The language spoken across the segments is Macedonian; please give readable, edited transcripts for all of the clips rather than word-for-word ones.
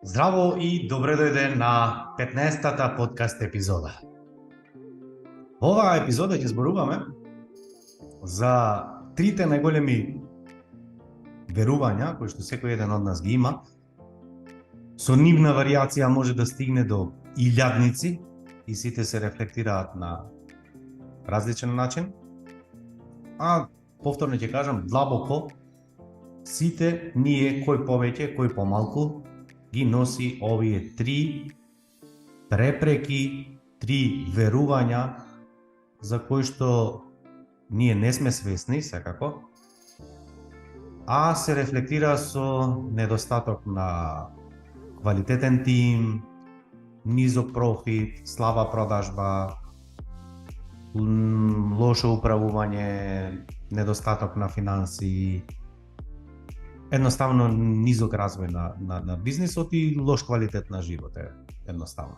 Здраво и добре дојде на 15-та подкаст епизода. Во оваа епизода ќе зборуваме за трите најголеми верувања кои што секој еден од нас ги има. Со нивна варијација може да стигне до илјадници и сите се рефлектираат на различен начин. А повторно ќе кажам, длабоко сите ние, кој повеќе, кој помалку, ги носи овие три препреки, три верувања за кои што ние не сме свесни секако, а се рефлектира со недостаток на квалитетен тим, низок профит, слаба продажба, лошо управување, недостаток на финанси, едноставно низок развој на бизнисот и лош квалитет на живот едноставно.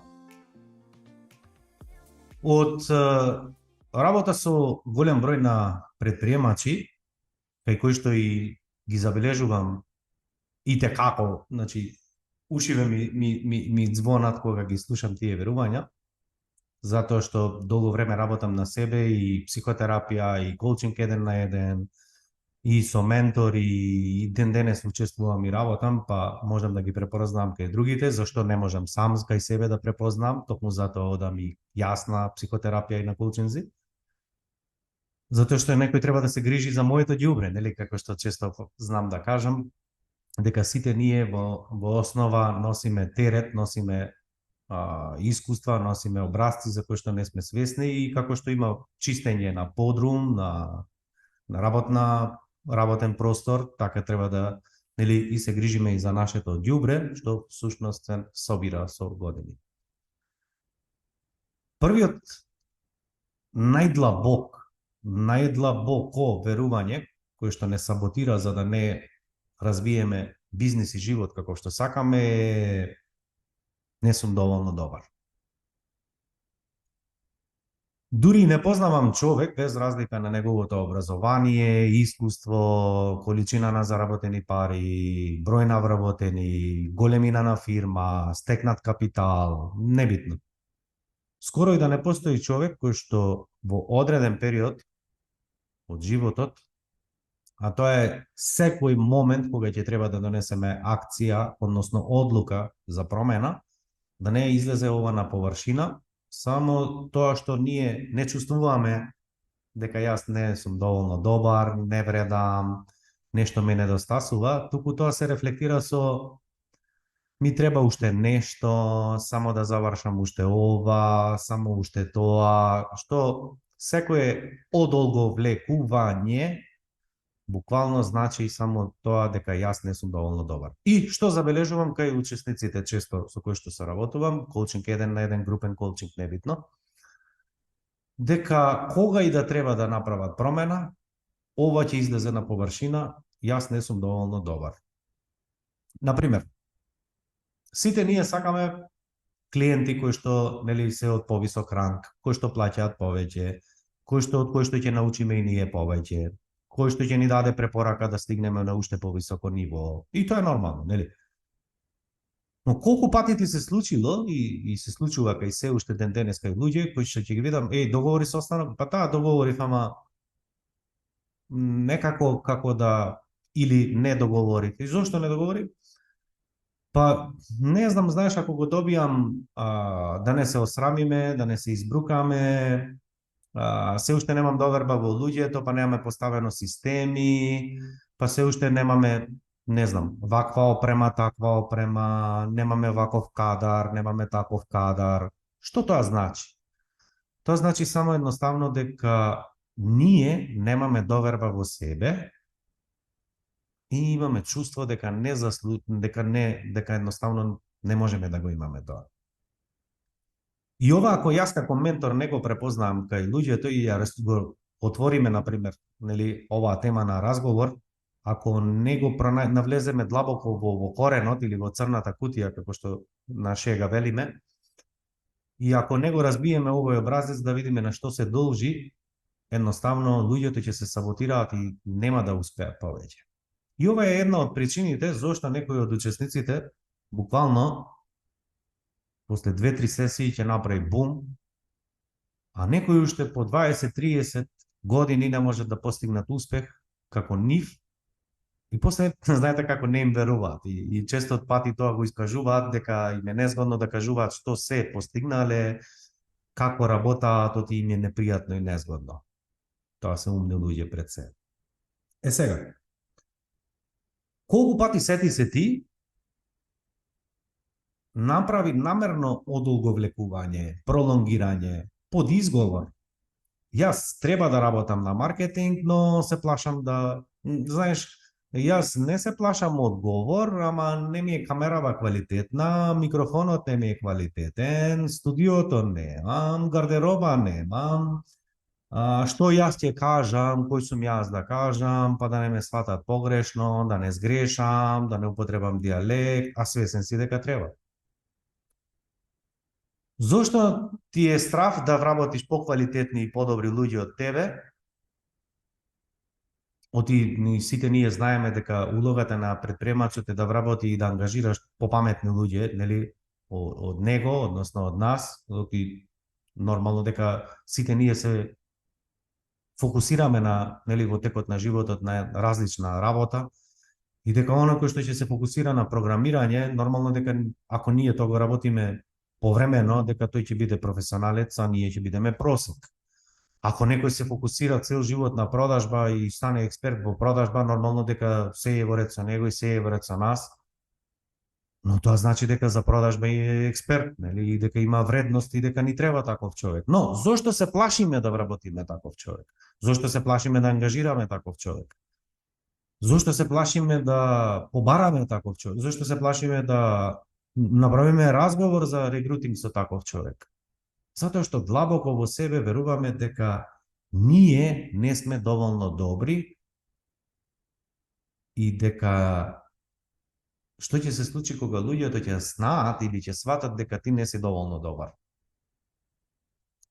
Од работа со голем број на предприемачи, кај кои што и ги забележувам и те како, значи ушиве ми звонат кога ги слушам тие верувања, затоа што долго време работам на себе и психотерапија и коучинг еден на еден, и со ментори, и ден денес учествувам и работам, па можам да ги препознам кај другите, зашто не можам сам кај себе да препознам, токму затоа одам и јас на психотерапија и на коучинзи. Затоа што некој треба да се грижи за моето ѓубре, нели, како што често знам да кажам, дека сите ние во основа носиме терет, носиме искуства, носиме образци за кои што не сме свесни и како што има чистење на подрум, на работен простор, така треба да, нели, и се грижиме и за нашето ѓубре, што всушност се собира со години. Првиот најдлабоко верување кој што не саботира за да не развиеме бизнис и живот како што сакаме, не сум доволно добар. Дури не познавам човек, без разлика на неговото образование, искуство, количина на заработени пари, број на вработени, големина на фирма, стекнат капитал, небитно. Скоро и да не постои човек кој што во одреден период од животот, а тоа е секој момент кога ќе треба да донесеме акција, односно одлука за промена, да не излезе ова на површина, само тоа што ние не чувствуваме дека јас не сум доволно добар, не вредам, нешто ме недостасува, туку тоа се рефлектира со ми треба уште нешто, само да завршам уште ова, само уште тоа, што секое одолговлекување буквално значи само тоа дека јас не сум доволно добар. И што забележувам кај учесниците често со кои што се работувам, коучинг еден на еден, групен коучинг небитно, дека кога и да треба да направат промена, ова ќе излезе на површина, јас не сум доволно добар. Например, сите ние сакаме клиенти кои што, нели, се од повисок ранг, кои што плаќаат повеќе, од кои што ќе научиме и ние повеќе, кој што ќе ни даде препорака да стигнеме на уште повисоко ниво. И тоа е нормално, нели? Но колку пати ти се случило и се случува кај се уште ден денес кај луѓе кои што ќе ги видам, договори со останок, па таа договорив, ама некако како да, или не договорив. И зошто не договорив? Па не знам, знаеш, ако го добијам да не се осрамиме, да не се избрукаме, се уште немам доверба во луѓето, па немаме поставено системи, па се уште немаме, не знам, ваква опрема, таква опрема, немаме ваков кадар, немаме таков кадар. Што тоа значи? Тоа значи само едноставно дека ние немаме доверба во себе и имаме чувство дека дека едноставно не можеме да го имаме тоа. И ова, ако јас како ментор не го препознавам кај луѓето и ја го отвориме, например, нели, оваа тема на разговор, ако не го навлеземе длабоко во коренот или во црната кутија, како што на шега велиме, и ако не го разбиеме овој образец да видиме на што се должи, едноставно луѓето ќе се саботираат и нема да успеат повеќе. И ова е една од причините зошто некои од учесниците буквално, после 2-3 сесии ќе направи бум, а некои уште по 20-30 години не можат да постигнат успех како нив, и после знаете како не им веруваат. И често од пати тоа го искажуваат дека им е незгодно да кажуваат што се постигнале, како работаат, оти им е непријатно и незгодно. Тоа се умни луѓе пред се. Сега, колку пати сети се ти направи намерно одолговлекување, пролонгирање, под изговор. Јас треба да работам на маркетинг, но се плашам да, знаеш, јас не се плашам од говор, ама не ми е камерава квалитетна, микрофонот не ми е квалитетен, студиото немам, гардероба немам, што јас ќе кажам, кој сум јас да кажам, па да не ме сватат погрешно, да не сгрешам, да не употребам дијалект, а свесен си дека треба. Зошто ти е страф да вработиш поквалитетни и подобри луѓе од тебе? Сите ние знаеме дека улогата на предпремачот е да вработи и да ангажираш попаметни луѓе, нели, од него, односно од нас, оти нормално дека сите ние се фокусираме на, нели, во текот на животот на различна работа, и дека оно кој што ќе се фокусира на програмирање, нормално дека ако ние тоа го работиме повремено, дека тој ќе биде професионалец, а ние ќе бидеме просек. Ако некој се фокусира цел живот на продажба и стане експерт во продажба, нормално дека се е во ред со него и се е во ред со нас, но тоа значи дека за продажба е експерт, нели, и дека има вредност и дека ни треба таков човек. Но зошто се плашиме да вработиме таков човек? Зошто се плашиме да ангажираме таков човек? Зошто се плашиме да побараме таков човек? Зошто се плашиме да направиме разговор за рекрутинг со таков човек? Затоа што длабоко во себе веруваме дека ние не сме доволно добри и дека што ќе се случи кога луѓето ќе знаат или ќе сватат дека ти не си доволно добар.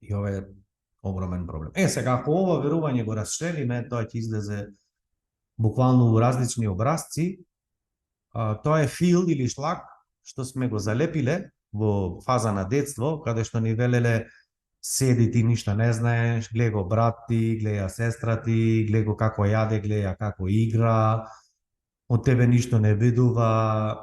И ова е огромен проблем. Сега, ако ова верување го расшириме, тоа ќе излезе буквално у различни образци. Тоа е фил или шлак што сме го залепиле во фаза на детство, каде што ни велеле седи ти ништо не знаеш, гледа го брат ти, гледа сестра ти, гледа го како јаде, гледа како игра, од тебе ништо не видува,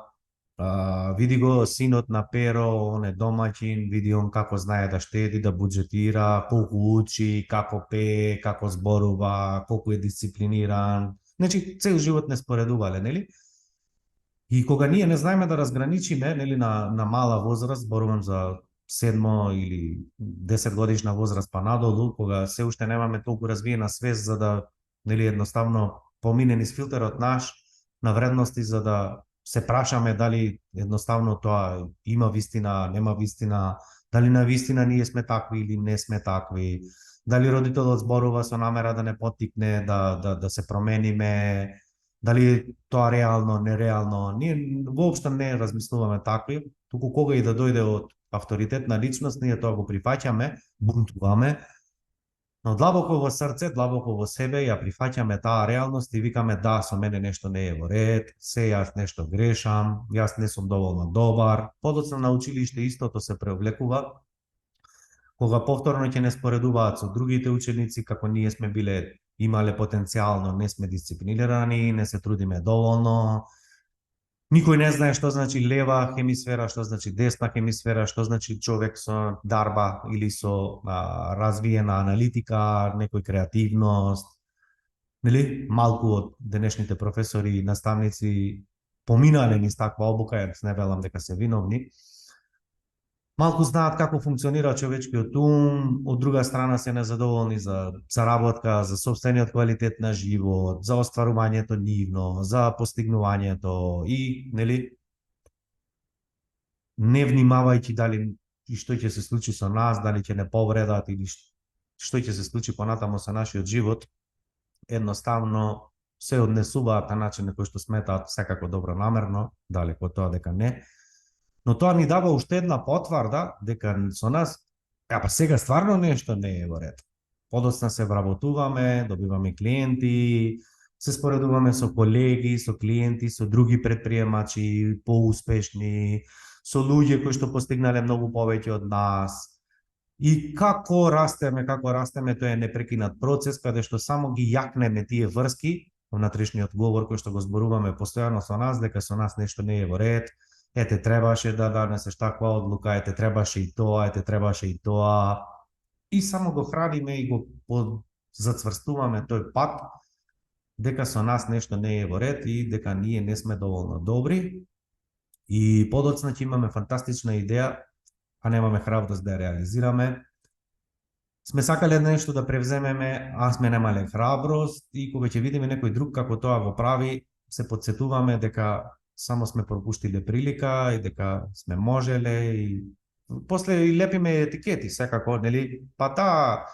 види го синот на Перо, он е домаќин, види он како знае да штеди, да буџетира, колку учи, како пее, како зборува, колку е дисциплиниран. Значи, цел живот не споредувале, нели? И кога ние не знаеме да разграничиме, нели, на мала возраст, зборувам за 7 или 10 годишна возраст па надолу, кога се уште немаме толку развиена свест за да, нели, едноставно помине низ филтерот наш на вредности, за да се прашаме дали едноставно тоа има вистина, нема вистина, дали на вистина ние сме такви или не сме такви, дали родителот зборува со намера да не поттикне да се промениме, дали тоа реално, нереално. Ние воопшто не размислуваме такви, туку кога и да дојде од авторитетна личност, ние тоа го прифаќаме, бунтуваме, но длабоко во срце, длабоко во себе ја прифаќаме таа реалност и викаме да, со мене нешто не е во ред, се јас нешто грешам, јас не сум доволно добар. Подоцна на училиште истото се преовлекува, кога повторно ќе не споредуваат со другите ученици како ние сме имале потенцијал, но не сме дисциплинирани, не се трудиме доволно. Никој не знае што значи лева хемисфера, што значи десна хемисфера, што значи човек со дарба или со развиена аналитика, некој креативност. Нели? Малку од денешните професори и наставници поминале низ таква обука, јас не велам дека се виновни. Малку знаат како функционира човечкиот ум, од друга страна се незадоволни за заработка, за собствениот квалитет на живот, за остварувањето нивно, за постигнувањето и, нели, не внимавајќи дали и што ќе се случи со нас, дали ќе не повредат или што ќе се случи понатамо со нашиот живот, едноставно се однесуваат на начин на кој што сметаат секако добронамерно, далеко од тоа дека не. Но тоа ни дава уште една потврда дека со нас, па сега стварно нешто не е во ред. Подоцна се вработуваме, добиваме клиенти, се споредуваме со колеги, со клиенти, со други предприемачи, поуспешни, со луѓе кои што постигнале многу повеќе од нас. И како растеме, тоа е непрекинат процес, каде што само ги јакнеме тие врски, внатрешниот говор кој што го зборуваме постојано со нас, дека со нас нешто не е во ред, ете требаше да донесеш таква одлука, ете требаше и тоа, ете требаше и тоа. И само го храниме и го зацврстуваме тој пат, дека со нас нешто не е во ред и дека ние не сме доволно добри. И подоцна ќе имаме фантастична идеја, а немаме храброст да ја реализираме. Сме сакале нешто да превземеме, а сме немале храброст и кога ќе видиме некој друг како тоа го прави, се потсетуваме дека само сме пропуштиле прилика и дека сме можеле и после и лепиме етикети секако, нели? Па таа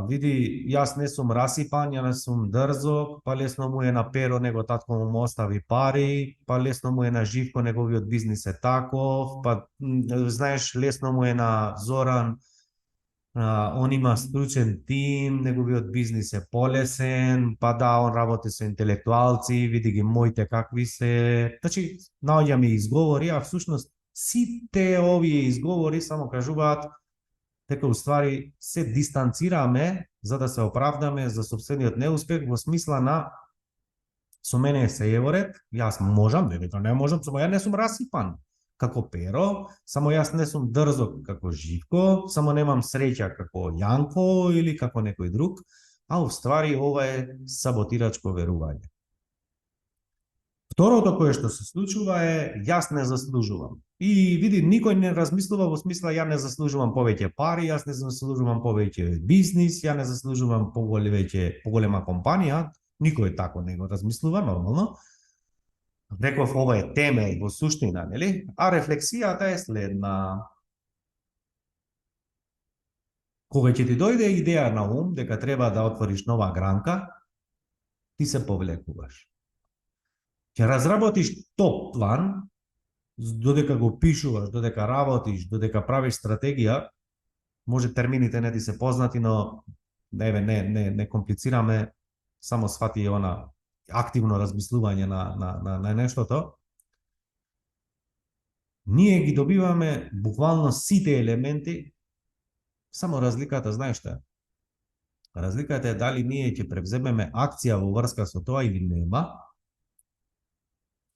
види, јас не сум расипан, ја не сум дрзок, па лесно му е на Перо, него татко му остави пари, па лесно му е на Живко, неговиот бизнис е таков, па знаеш, лесно му е на Зоран, он има стручен тим, неговиот бизнис е полесен, па да, он работи со интелектуалци, види ги моите какви се. Значи, наоѓаме изговори, а всушност сите овие изговори само кажуваат дека уствари се дистанцираме за да се оправдаме за собствениот неуспех во смисла на со мене се е во ред, јас можам, дека не можам, само ја не сум расипан како Перо, само јас не сум дрзок како Живко, само немам среќа како Јанко или како некој друг, а уствари ова е саботирачко верување. Второто кое што се случува е јас не заслужувам. И види, никој не размислува во смисла ја не заслужувам повеќе пари, јас не заслужувам повеќе бизнис, ја не заслужувам поголема компанија, никој тако не го размислува нормално. Реков ова е темел во суштина, нели? А рефлексијата е следна. Кога ќе ти дојде идеја на ум дека треба да отвориш нова гранка, ти се повлекуваш. Ќе разработиш топ план, додека го пишуваш, додека работиш, додека правиш стратегија, може термините не ти се познати, но не комплицираме, само свати она активно размислување на нештото. Ние ги добиваме буквално сите елементи, само разликата, знаеш што? Разликата е дали ние ќе превземеме акција во врска со тоа или нема.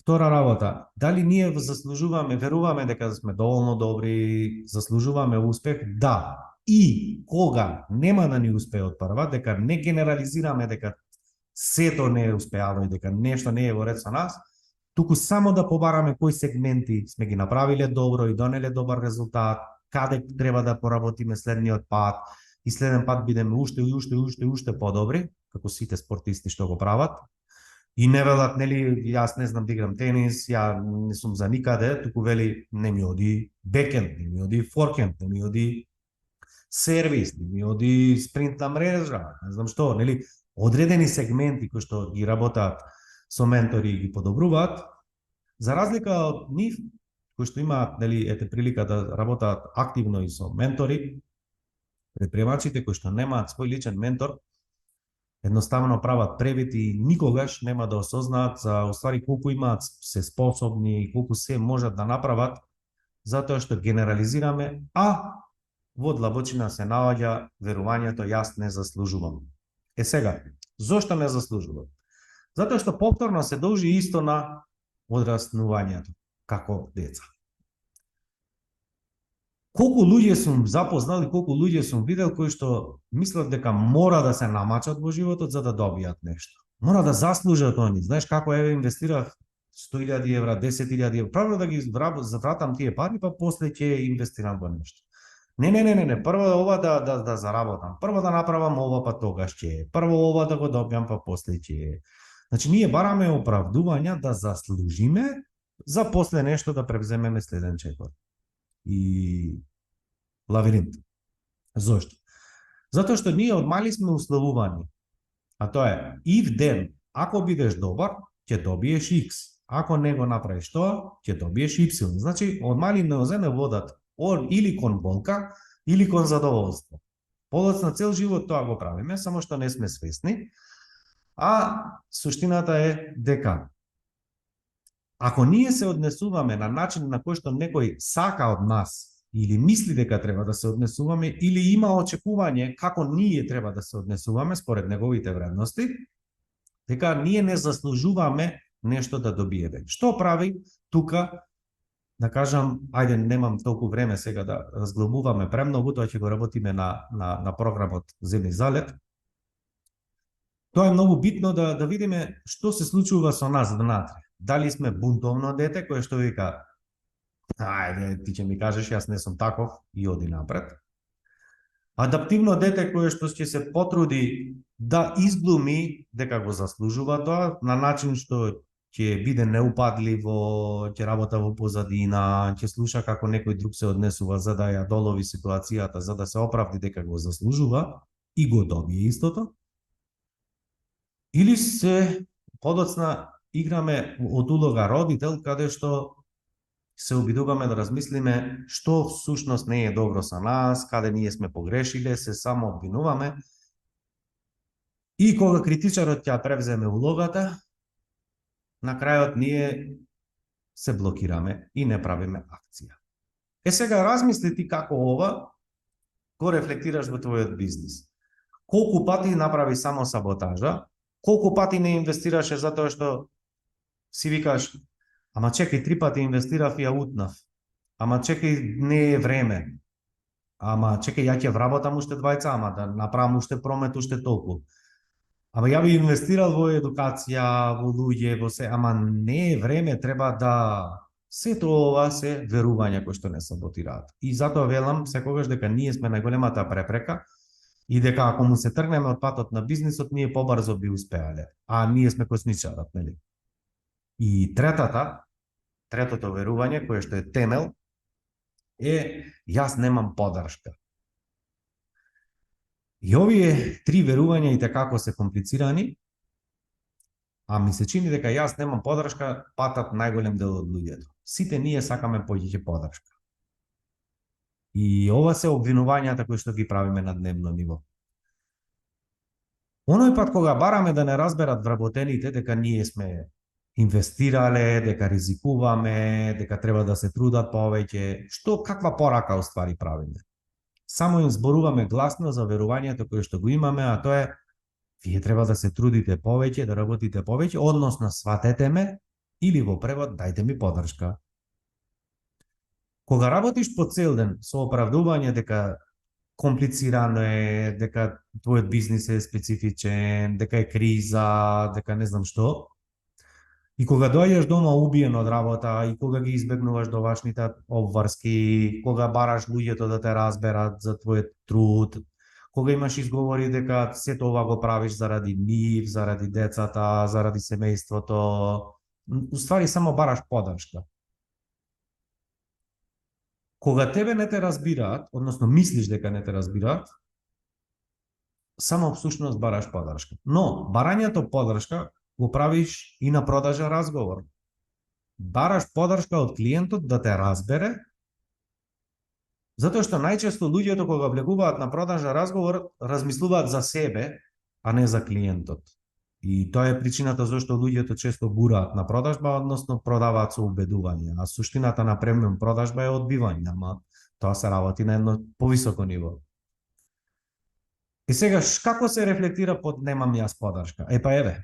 Втора работа, дали ние заслужуваме, веруваме дека сме доволно добри, заслужуваме успех? Да. И кога нема да ни успее од прва, дека не генерализираме дека сето не успеало и дека нешто не е во ред со нас, туку само да побараме кои сегменти сме ги направиле добро и донеле добар резултат, каде треба да поработиме следниот пат и следен пат бидеме уште подобри, како сите спортисти што го прават. И не велат, нели, јас не знам да играм тенис, ја не сум за никаде, туку вели не ми оди бекенд, не ми оди форкенд, не ми оди сервис, не ми оди спринтна мрежа, не знам што, нели, одредени сегменти кои што ги работат со ментори и ги подобруваат, за разлика од нив, кои што имаат, нели, ете прилика да работат активно и со ментори, предприемачите кои што немаат свој личен ментор, едноставно прават превид и никогаш нема да осознаат за уствари колку имаат се способни и колку се можат да направат, затоа што генерализираме, а во длабочина се наоѓа верувањето јас не заслужувам. Сега, зошто не заслужувам? Затоа што повторно се должи исто на одраснувањето како деца. Колку луѓе сум запознал и колку луѓе сум видел кои што мислат дека мора да се намачат во животот за да добијат нешто. Мора да заслужат они. Знаеш како инвестирав 100.000 евра, 10.000 евра, правилно да ги завратам тие пари, па после ќе инвестирам во нешто. Не, прво ова да заработам, прво да направам ова, па тогаш ќе, прво ова да го добиам, па после ќе. Значи, ние бараме оправдувања да заслужиме, за после нешто да превземеме следен чекор. И лавиринт. Зошто? Затоа што ние од мали сме условувани. А тоа е, ив ден, ако бидеш добар, ќе добиеш X. Ако не го направиш тоа, ќе добиеш Y. Значи, од мали не озене водат или кон болка, или кон задоволство. Подоцна цел живот тоа го правиме, само што не сме свесни. А суштината е дека ако ние се однесуваме на начин на кој што некој сака од нас, или мисли дека треба да се однесуваме, или има очекување како ние треба да се однесуваме според неговите вредности, дека ние не заслужуваме нешто да добиеме. Што прави тука, да кажам, ајде немам толку време сега да разглобуваме премногу, тоа ќе го работиме на програмот Земни залет. Тоа е многу битно да видиме што се случува со нас внатре. Дали сме бунтовно дете кое што вика ајде ти ќе ми кажеш јас не сум таков и оди напред. Адаптивно дете кое што ќе се потруди да изглуми дека го заслужува тоа на начин што ќе биде неупадливо, ќе работа во позадина, ќе слуша како некој друг се однесува за да ја долови ситуацијата, за да се оправди дека го заслужува и го добие истото. Или се подоцна играме од улога родител, каде што се обидуваме да размислиме што всушност не е добро со нас, каде ние сме погрешиле, се само обвинуваме. И кога критичарот ќе превземе улогата, на крајот ние се блокираме и не правиме акција. Сега размисли ти како ова го рефлектираш во твојот бизнис. Колку пати направи само саботажа, колку пати не инвестираше затоа што си викаш ама чекај, 3 пати инвестирав и ја утнав. Ама чекај, не е време. Ама чекај, ја ќе вработам уште 20, ама да направам уште промет уште толку. Ама ја би инвестирал во едукација, во луѓе, во се, ама не е време, треба да... Сето ова се верувања кои што не саботираат. И затоа велам секогаш дека ние сме најголемата препрека и дека ако му се тргнеме од патот на бизнисот, ние побрзо би успеале. А ние сме космичарот, нели? И третото верување, кое што е темел, е јас немам подршка. И овие 3 верувања и како се комплицирани, а ми се чини дека јас немам подршка, патат најголем дел од луѓето. Сите ние сакаме повеќе подршка. И ова се обвинувањата кои што ги правиме на дневно ниво. Оној пат кога бараме да не разберат вработените дека ние сме инвестирале, дека ризикуваме, дека треба да се трудат повеќе, каква порака уствари правиме? Само им зборуваме гласно за верувањето кое што го имаме, а тоа е вие треба да се трудите повеќе, да работите повеќе, односно сватете ме, или во превод дајте ми подршка. Кога работиш по цел ден со оправдување дека комплицирано е, дека твојот бизнис е специфичен, дека е криза, дека не знам што, и кога доаѓаш дома убиен од работа, и кога ги избегнуваш домашните обврски, кога бараш луѓето да те разберат за твојот труд, кога имаш изговори дека сето ова го правиш заради нив, заради децата, заради семејството, уствари само бараш подршка. Кога тебе не те разбираат, односно мислиш дека не те разбираат, само всушност бараш подршка. Но барањето подршка го правиш и на продажа разговор. Бараш подршка од клиентот да те разбере, затоа што најчесто луѓето кога влегуваат на продажа разговор размислуваат за себе, а не за клиентот. И тоа е причината зашто луѓето често бураат на продажба, односно продаваат со убедување, а суштината на премиум продажба е одбивање, ама тоа се работи на едно повисоко ниво. И сега, како се рефлектира под немам јас подршка? Еве.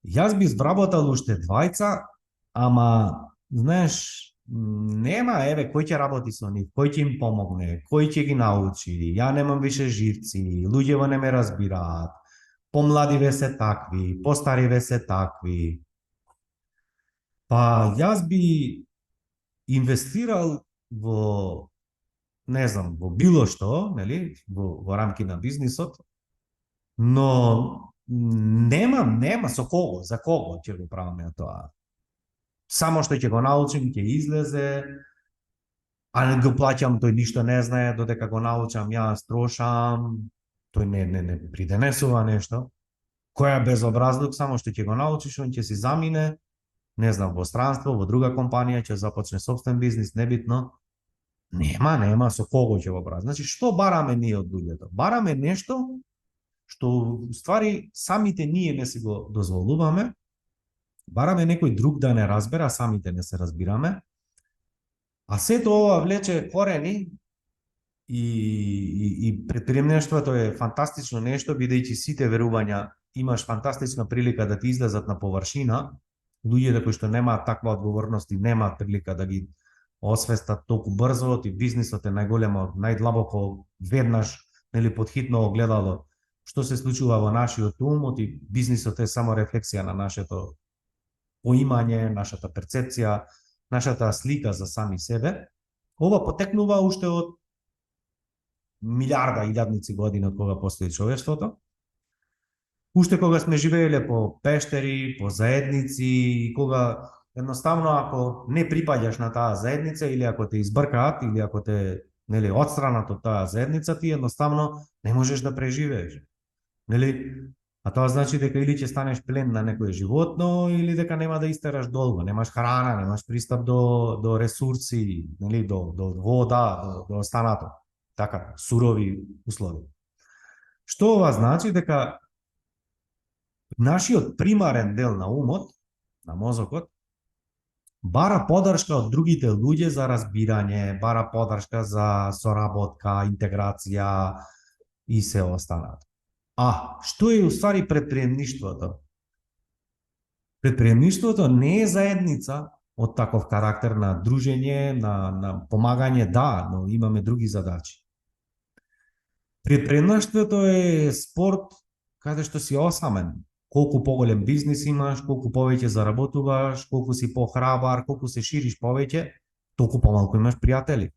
Јас би вработал уште 20, ама, знаеш, нема, кој ќе работи со нив, кој ќе им помогне, кој ќе ги научи, ја немам више живци, луѓево не ме разбираат, помладиве се такви, постариве се такви. Па, јас би инвестирал во, не знам, во било што, нели, во рамки на бизнисот, но нема со кого, за кого ќе го правиме тоа. Само што ќе го научим, ќе излезе, а не го плаќам, тој ништо не знае, додека го научам, јас трошам, тој не приденесува нешто. Која безобразлук, само што ќе го научиш, он ќе си замине, не знам, во странство, во друга компанија, ќе започне собствен бизнис, небитно. Нема, со кого ќе го прави. Значи, што бараме ние од луѓето? Бараме нешто што ствари самите ние не си го дозволуваме, бараме некој друг да не разбера, самите не се разбираме, а сето ова влече корени и предприемништвото е фантастично нешто, бидејќи сите верувања имаш фантастична прилика да ти излезат на површина, луѓето кои што немаат таква одговорност и немаат прилика да ги освестат толку брзо, и бизнисот е најголемо, најдлабоко, веднаш, нели, под хитно огледало, што се случува во нашиот ум, и бизнисот е само рефлексија на нашето поимање, нашата перцепција, нашата слика за сами себе. Ова потекнува уште од милиарда, илјадници години од кога постои човештвото. Уште кога сме живееле по пештери, по заедници, и кога едноставно ако не припаѓаш на таа заедница, или ако те избркаат, или ако те, нели, отстранат од таа заедница, ти едноставно не можеш да преживееш. Нели? А тоа значи дека или ќе станеш плен на некое животно, или дека нема да истераш долго, немаш храна, немаш пристап до ресурси, нели, до вода, до останато. Така, сурови услови. Што ова значи? Дека нашиот примарен дел на умот, на мозокот, бара поддршка од другите луѓе за разбирање, бара поддршка за соработка, интеграција и се останато. А, што е уствари предприемништвото? Предприемништвото не е заедница од таков карактер на дружење, на помагање, да, но имаме други задачи. Предприемништвото е спорт каде што си осамен. Колку поголем бизнис имаш, колку повеќе заработуваш, колку си похрабар, колку се шириш повеќе, толку помалку имаш пријатели.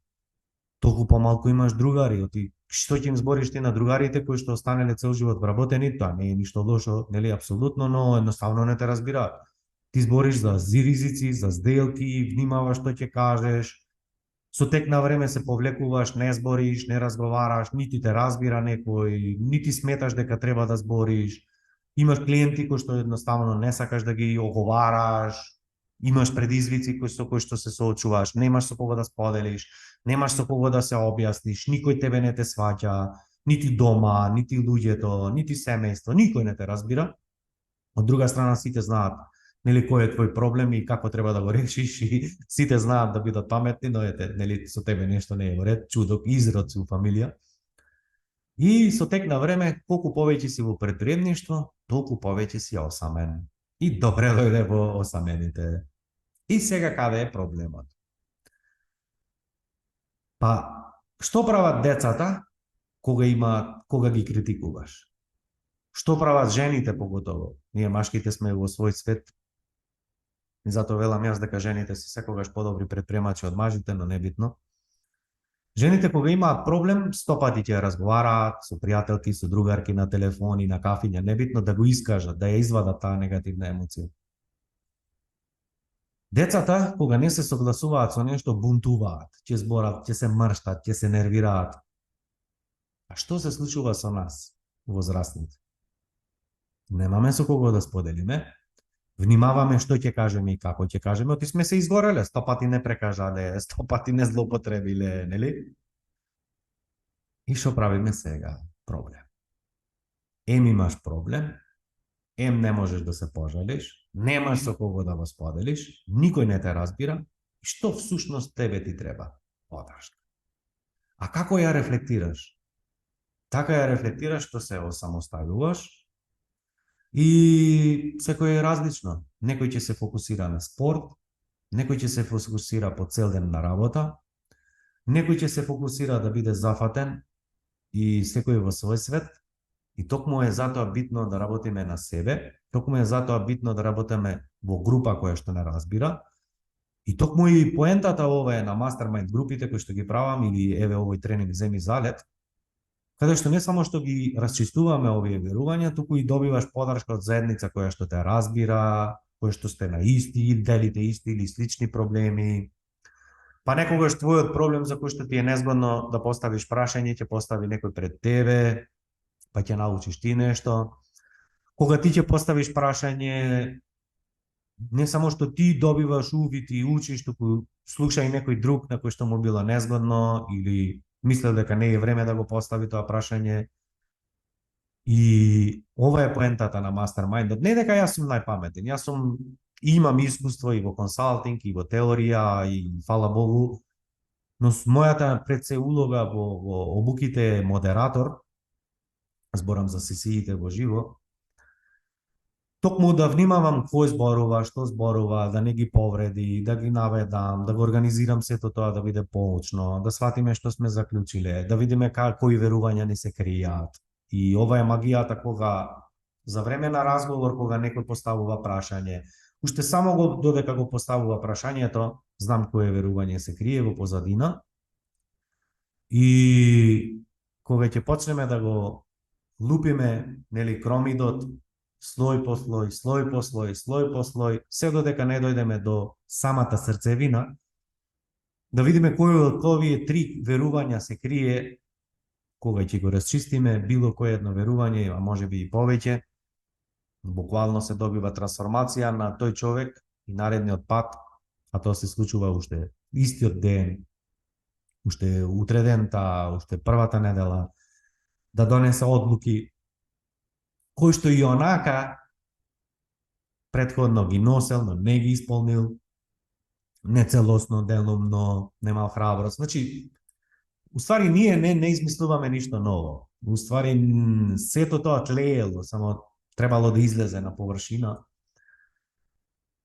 Толку помалку имаш другари. Оти што ќе им збориш ти на другарите кои што останале цел живот вработени, тоа не е ништо лошо, нели, апсолутно, но едноставно не те разбираат. Ти збориш за ризици, за сделки, внимаваш што ќе кажеш, со тек на време се повлекуваш, не збориш, не разговараш, нити те разбира некој, нити сметаш дека треба да збориш. Имаш клиенти кои што едноставно не сакаш да ги оговараш, имаш предизвици со кои што се соочуваш, немаш со кого да споделиш, немаш со кого да се објасниш, никој тебе не те сваќа, нити дома, нити луѓето, нити семејство, никој не те разбира. Од друга страна сите знаат, нели, кој е твој проблем и како треба да го решиш, и сите знаат да бидат паметни, но ете, нели, со тебе нешто не е во ред, чудок, изрод си у фамилија. И со тек на време, колку повеќе си во предприемништво, толку повеќе си осамен. И добре дојде во осамените. И сега каде е проблемот? Па, што прават децата кога ги критикуваш? Што прават жените поготово? Ние машките сме во свој свет. И затоа велам јас дека жените се секогаш подобри предприемачи од мажите, но небитно. Жените кога имаат проблем, 100 пати ќе разговараат со пријателки, со другарки на телефони, на кафиња, небитно да го искажат, да ја извадат таа негативна емоција. Децата кога не се согласуваат со нешто, бунтуваат, ќе зборат, ќе се мрштат, ќе се нервираат. А што се случува со нас, возрастните? Немаме со кого да споделиме, внимаваме што ќе кажеме и како ќе кажеме, оти сме се изгореле, 100 пати не прекажале, 100 пати не злоупотребиле, нели? И што правиме сега? Проблем. Ем имаш проблем, ем не можеш да се пожалиш, немаш со кого да го споделиш, никој не те разбира, и што всушност тебе ти треба? Подршка. А како ја рефлектираш? Така ја рефлектираш што се осамоставуваш, и секој е различно. Некој ќе се фокусира на спорт, некој ќе се фокусира по цел ден на работа, некој ќе се фокусира да биде зафатен и секој во свој свет, и токму е затоа битно да работиме на себе, токму е затоа битно да работиме во група која што не разбира, и токму и поентата ова е на мастермајнд групите кои што ги правам, или еве овој тренинг Земи залет, каде што не само што ги расчистуваме овие верувања, туку и добиваш подршка од заедница која што те разбира, која што сте на исти, делите исти или слични проблеми. Па некогаш твојот проблем за кој што ти е незгодно да поставиш прашање, ќе постави некој пред тебе, па ќе научиш ти нешто. Кога ти ќе поставиш прашање, не само што ти добиваш увид и учиш, туку слуша и некој друг на кој што му било незгодно или мислел дека не е време да го постави тоа прашање. И ова е поентата на мастермайндот. Не дека јас сум најпаметен, јас сум имам искуство и во консалтинг, и во теорија, и фала Богу, но мојата пред се улога во обуките е модератор, зборам за сесиите во живо, токму да внимавам кој зборува, да не ги повреди, да ги наведам, да го организирам сето тоа да биде поучно, да сватиме што сме заклучиле, да видиме кои верувања ни се кријат. И ова е магијата кога за време на разговор, кога некој поставува прашање, уште само додека го поставува прашањето, знам кое верување се крие во позадина. И кога ќе почнеме да го лупиме, нели, кромидот, слој по слој, слој по слој, слој по слој, се додека не дојдеме до самата срцевина, да видиме кој од овие три верувања се крие, кога ќе го расчистиме било кое едно верување, а може би и повеќе, буквално се добива трансформација на тој човек и наредниот пат, а тоа се случува уште истиот ден, уште утредента, уште првата недела, да донесе одлуки кои што и онака претходно ги носел, но не ги исполнил, нецелосно, делумно, немал храброст. Значи, уствари ние не измислуваме ништо ново. Уствари сето тоа тлеело, само требало да излезе на површина.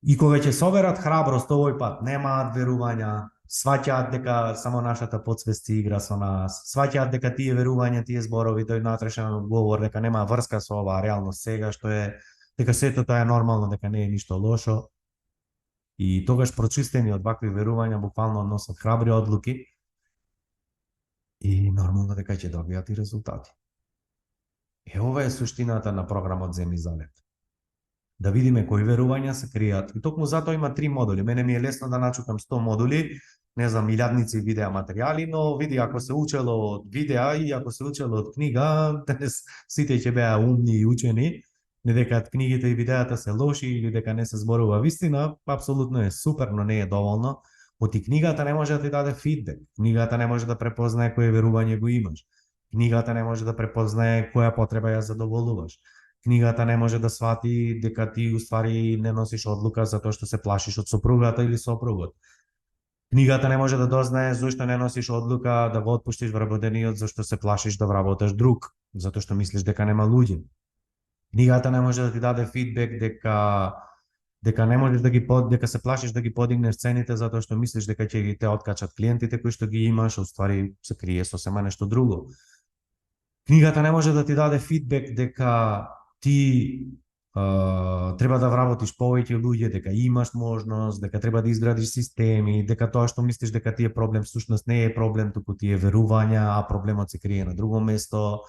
И кога ќе соберат храброст овој пат, немаат верувања, сваќаат дека само нашата подсвест игра со нас, сваќаат дека тие верувања, тие зборови, тој натрешен говор, дека нема врска со оваа реалност сега, што е, дека сето тоа е нормално, дека не е ништо лошо. И тогаш прочистени од вакви верувања буквално носат храбри одлуки и нормално дека ќе добијат и резултати. Ова е суштината на програмот Земји Залет. Да видиме кои верувања се кријат. И токму затоа има 3 модули. Мене ми е лесно да начукам 100 модули, не знам, илјадници видеа материјали, но види, ако се учело од видеа и ако се учело од книга, денес сите ќе беа умни и учени, не дека книгите и видеата се лоши или дека не се зборува вистина, апсолутно е супер, но не е доволно. Оти книгата не може да ти даде фидбек, книгата не може да препознае кое верување го имаш, книгата не може да препознае која потреба ја задоволуваш. Книгата не може да свати дека ти уствари не носиш одлука затоа што се плашиш од сопругата или сопругот. Книгата не може да дознае зошто не носиш одлука да го отпуштиш вработениот зашто се плашиш да вработаш друг, затоа што мислиш дека нема луѓе. Книгата не може да ти даде фидбек дека не можеш дека се плашиш да ги подигнеш цените затоа што мислиш дека ќе ги те откачат клиентите кои што ги имаш, а уствари се крие сосема нешто друго. Книгата не може да ти даде фидбек дека ти треба да вработиш повеќе луѓе, дека имаш можност, дека треба да изградиш системи, дека тоа што мислиш дека ти е проблем всушност не е проблем, туку ти е верувања, а проблемот се крие на друго место.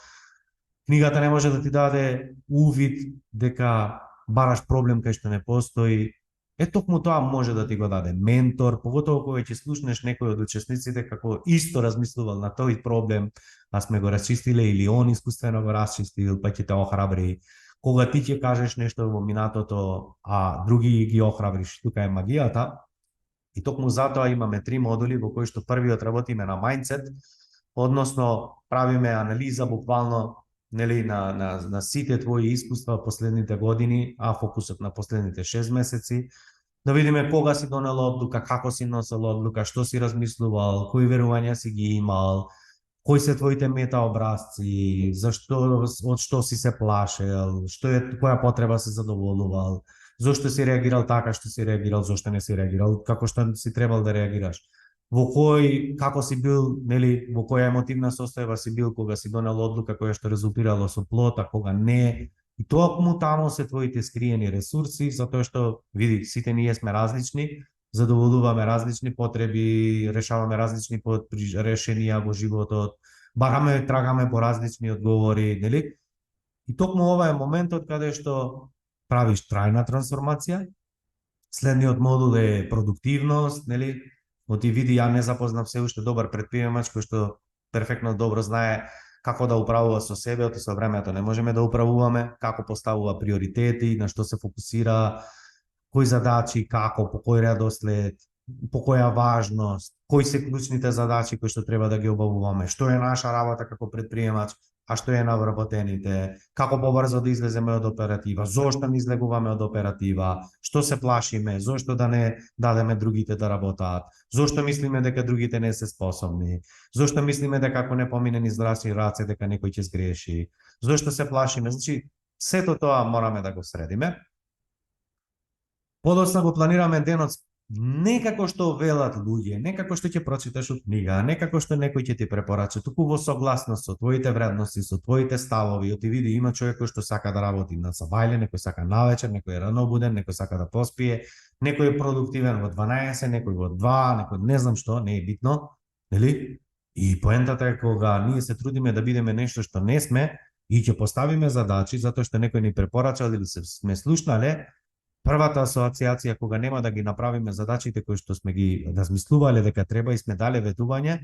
Книгата не може да ти даде увид дека бараш проблем кај што не постои. Токму тоа може да ти го даде ментор, поготово кога ќе слушнеш некој од учесниците како исто размислувал на тој проблем, а сме го расчистиле или он искуствено го расчистил, па ќе те охрабри. Кога ти ќе кажеш нешто во минатото, а други ги охрабриш, тука е магијата. И токму затоа имаме 3 модули во кои што првиот работиме на мајндсет, односно правиме анализа буквално нели на сите твои искуства последните години, а фокусот на последните 6 месеци, да видиме кога си донел одлука, како си носел одлука, што си размислувал, кои верувања си ги имал, кои се твоите метаобразци, од што си се плашел, која потреба си задоволувал, зошто си реагирал така што си реагирал, зошто не си реагирал, како што си требал да реагираш. Како си бил, нели, во која емотивна состојба си бил кога си донел одлука која што резултирало со плод, а кога не. И токму таму се твоите скриени ресурси, затоа што, види, сите ние сме различни, задоволуваме различни потреби, решаваме различни решенија во животот, бараме, трагаме по различни одговори, нели? И токму ова е моментот каде што правиш трајна трансформација. Следниот модул е продуктивност, нели? Оти види, ја не запознав се уште добар претприемач кој што перфектно добро знае како да управува со себе, оти со времето не можеме да управуваме, како поставува приоритети, на што се фокусира, кои задачи, како, по кој редослед, по која важност, кои се клучните задачи кои што треба да ги обавуваме, што е наша работа како претприемач, а што е на вработените, како побрзо да излеземе од оператива, зошто не излегуваме од оператива, што се плашиме, зошто да не дадеме другите да работат, зошто мислиме дека другите не се способни, зошто мислиме дека ако не помине низ наши раце дека некој ќе сгреши, зошто се плашиме. Значи, сето тоа мораме да го средиме. Подоцна го планираме денот не како што велат луѓе, не како што ќе прочиташ од книга, не како што некој ќе ти препорача, туку во согласност со твоите вредности, со твоите ставови. Оти види, има човек кој што сака да работи на сабајле, некој сака навечер, некој е рано буден, некој сака да поспие, некој е продуктивен во 12, некој во 2, некој не знам што, не е битно, нели? И поентата е кога ние се трудиме да бидеме нешто што не сме и ќе поставиме задачи затоа што некој ни препорачал или сме слушнале. Првата асоциација кога нема да ги направиме задачите кои што сме ги размислувале дека треба и сме дале ветување,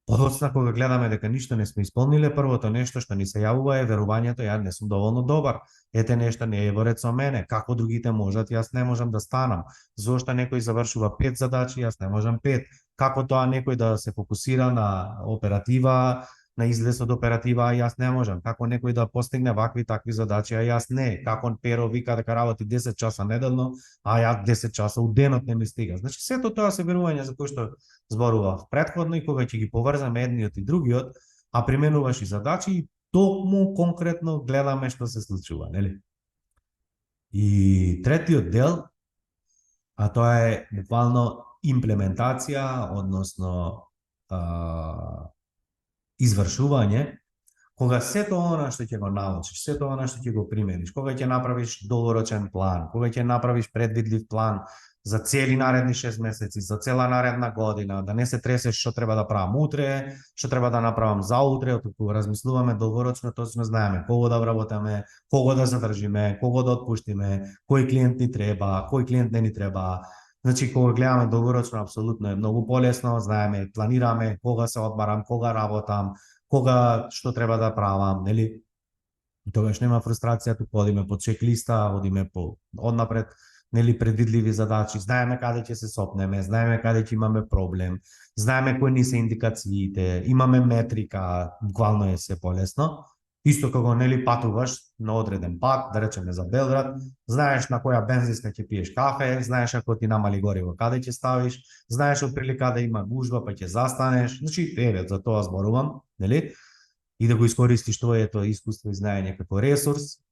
подоцна кога гледаме дека ништо не сме исполниле, првото нешто што ни се јавува е верувањето ја не сум доволно добар. Ете нешто не е во ред со мене, како другите можат, јас не можам да станам. Зошто некој завршува 5 задачи, јас не можам 5. Како тоа некој да се фокусира на оператива, на излез од оператива, а јас не можам. Како некој да постигне вакви такви задачи, а јас не. Како Перо вика дека работи 10 часа неделно, а јас 10 часа у денот не ми стига. Значи сето тоа се верувања за кои што зборував претходно и кога ќе ги поврзаме едниот и другиот, а применуваш и задачи и токму конкретно гледаме што се случува, нели? И третиот дел, а тоа е буквално имплементација, односно извршување, кога сето она што ќе го научиш, сето она што ќе го примениш, кога ќе направиш долгорочен план, кога ќе направиш предвидлив план за цели наредни 6 месеци, за цела наредна година, да не се тресеш што треба да правам утре, што треба да направам заутре, туку размислуваме долгорочно, точно знаеме кого да вработаме, кого да задржиме, кого да отпуштиме, кој клиент ни треба, кој клиент не ни треба. Значи, кога гледаме долгорочно, апсолутно е многу полесно, знаеме, планираме кога се одмарам, кога работам, кога што треба да правам, нели? Тогаш нема фрустрација, туку одиме по чек-листа, одиме по однапред, нели, предвидливи задачи, знаеме каде ќе се сопнеме, знаеме каде ќе имаме проблем, знаеме кои ни се индикациите, имаме метрика, буквално е се полесно. Исто како нели патуваш на одреден пат, да речеме за Белград, знаеш на која бензинска ќе пиеш кафе, знаеш ако ти намали гориво каде ќе ставиш, знаеш отприлика да има гужва па ќе застанеш. Значи, еве за тоа зборувам, нели? И да го искористиш твоето искуство и знаење како ресурс.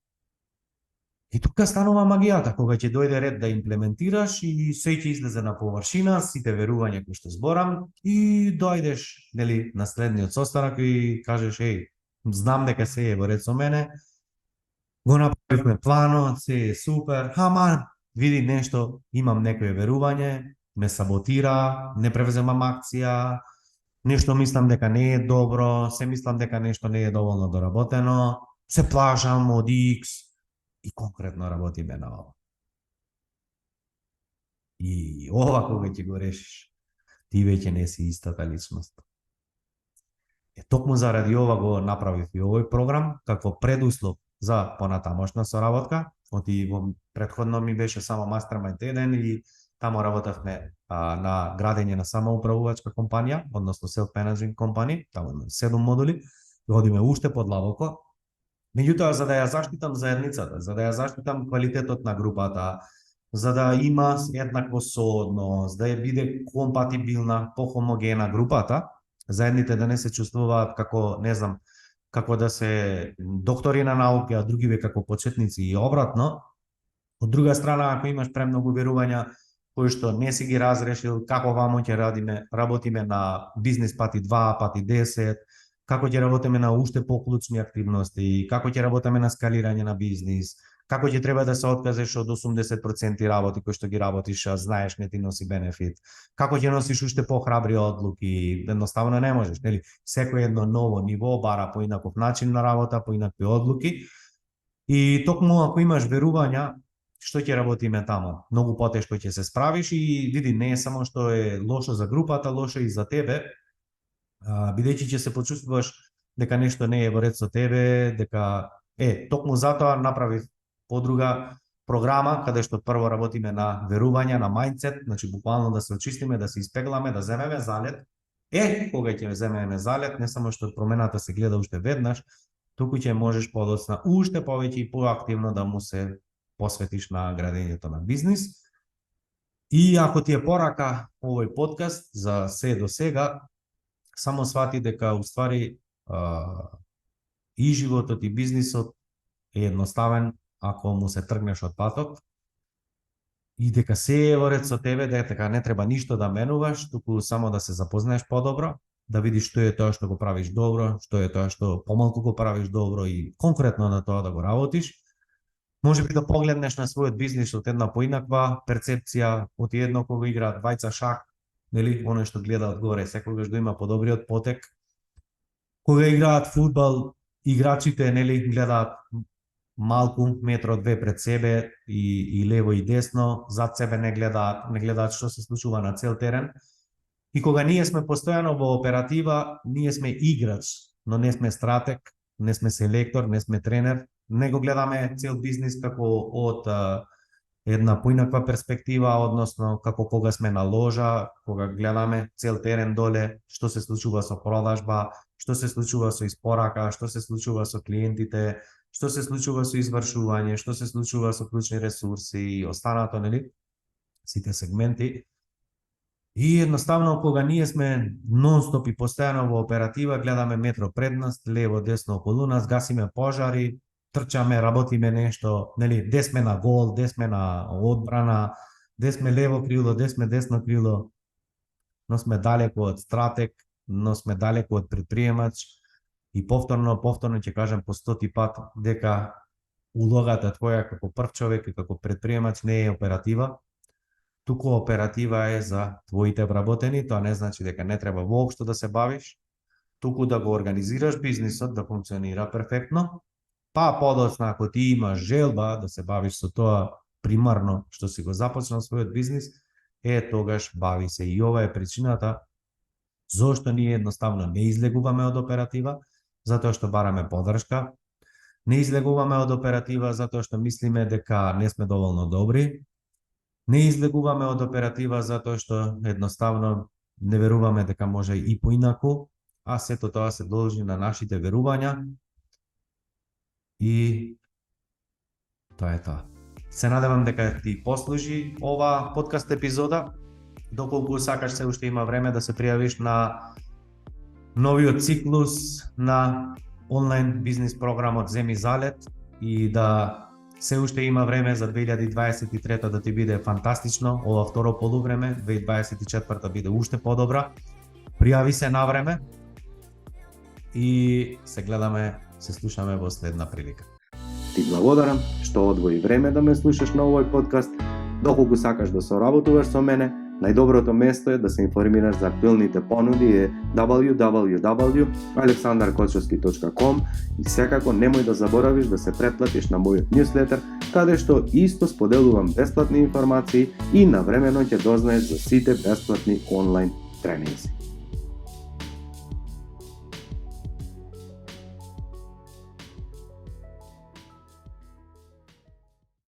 И тука станува магијата, кога ќе дојде ред да имплементираш и се ќе излезе на површина, сите верувања кои што зборам, и дојдеш, нели, на следниот состанок и кажеш, еј, знам дека се е во ред со мене, го направивме планот, се е супер, ама види нешто, имам некое верување, ме саботира, не превземам акција, нешто мислам дека не е добро, се мислам дека нешто не е доволно доработено, се плашам од X и конкретно работиме на ова. И ова кога ќе го решиш, ти веќе не си истата личност. Токму заради ова го направив и овој програм како предуслов за понатамошна соработка. Оти во претходно ми беше само Mastermind 1 и таму работевме на градење на самоуправувачка компанија, односно self-managing company, таму има 7 модули, одиме уште подлабоко. Меѓутоа, за да ја заштитам заедницата, за да ја заштитам квалитетот на групата, за да има еднакво соодност, да ја биде компатибилна, похомогена групата, заедните да не се чувствуваат како, не знам, како да се доктори на науки, а другиве како почетници и обратно. Од друга страна, ако имаш премногу верувања кои што не си ги разрешил, како вамо ќе работиме на бизнес пати 2, пати 10, како ќе работиме на уште поклучни активности, како ќе работиме на скалирање на бизнис, како ќе треба да се откажеш од 80% работи кои што ги работиш, а знаеш не ти носи бенефит, како ќе носиш уште похрабри одлуки, едноставно не можеш, нели? Секој едно ново ниво бара поинаков начин на работа, поинакви одлуки. И токму ако имаш верувања, што ќе работиме таму? Многу потешко ќе се справиш и види, не е само што е лошо за групата, лошо и за тебе, бидејќи ќе се почувствуваш дека нешто не е во ред со тебе, дека токму затоа направив подруга програма каде што прво работиме на верувања, на мајндсет, значи буквално да се очистиме, да се испегламе, да земеме залет. Кога ќе земеме залет, не само што промената се гледа уште веднаш, туку ќе можеш подоцна уште повеќе и поактивно да му се посветиш на градењето на бизнис. И ако ти е порака овој подкаст за се до сега, само свати дека уствари и животот и бизнисот е едноставен ако му се тргнеш од патот и дека се е во ред со тебе, дека не треба ништо да менуваш, туку само да се запознаеш подобро, да видиш што е тоа што го правиш добро, што е тоа што помалку го правиш добро и конкретно на тоа да го работиш. Може би да погледнеш на својот бизнис од една поинаква перцепција, од едно кога играат двајца шах, нели, оној што гледаат горе, секогаш да има подобриот потек. Кога играат фудбал, играчите, нели, гледаат малку метро-две пред себе и лево и десно, зад себе не гледаат што се случува на цел терен. И кога ние сме постојано во оператива, ние сме играч, но не сме стратег, не сме селектор, не сме тренер, не го гледаме цел бизнис како од една поинаква перспектива, односно како кога сме на ложа, кога гледаме цел терен доле, што се случува со продажба, што се случува со испорака, што се случува со клиентите, што се случува со извршување, што се случува со клучни ресурси и останато, нели, сите сегменти. И едноставно кога ние сме нон-стоп и постојано во оператива, гледаме метро пред нас, лево, десно околу нас, гасиме пожари, трчаме, работиме нешто, нели, де сме на гол, де сме на одбрана, де сме лево крило, де сме десно крило, но сме далеко од стратег, но сме далеко од предприемач и повторно ќе кажам по 100 пат дека улогата твоја како прв човек и како предприемач не е оператива, туку оператива е за твоите вработени, тоа не значи дека не треба воопшто да се бавиш, туку да го организираш бизнисот да функционира перфектно, па подоцна ако ти имаш желба да се бавиш со тоа примарно што си го започнал својот бизнис, тогаш бави се. И ова е причината зошто ние едноставно не излегуваме од оператива, затоа што бараме поддршка, не излегуваме од оператива затоа што мислиме дека не сме доволно добри, не излегуваме од оператива затоа што едноставно не веруваме дека може и поинаку, а сето тоа се должи на нашите верувања и тоа е тоа. Се надевам дека ти послужи ова подкаст епизода. Доколку сакаш, се уште има време да се пријавиш на новиот циклус на онлайн бизнис програмот Земи залет и да се уште има време за 2023 да ти биде фантастично, ова второ полувреме, 2024 биде уште подобра. Пријави се на време и се гледаме, се слушаме во следна прилика. Ти благодарам што одвои време да ме слушаш на овој подкаст. Доколку сакаш да соработуваш со мене, најдоброто место е да се информираш за актуелните понуди е www.aleksandarkochovski.com и секако немој да заборавиш да се претплатиш на мојот ньюслетер, каде што исто споделувам бесплатни информации и навремено ќе дознаеш за сите бесплатни онлайн тренинзи.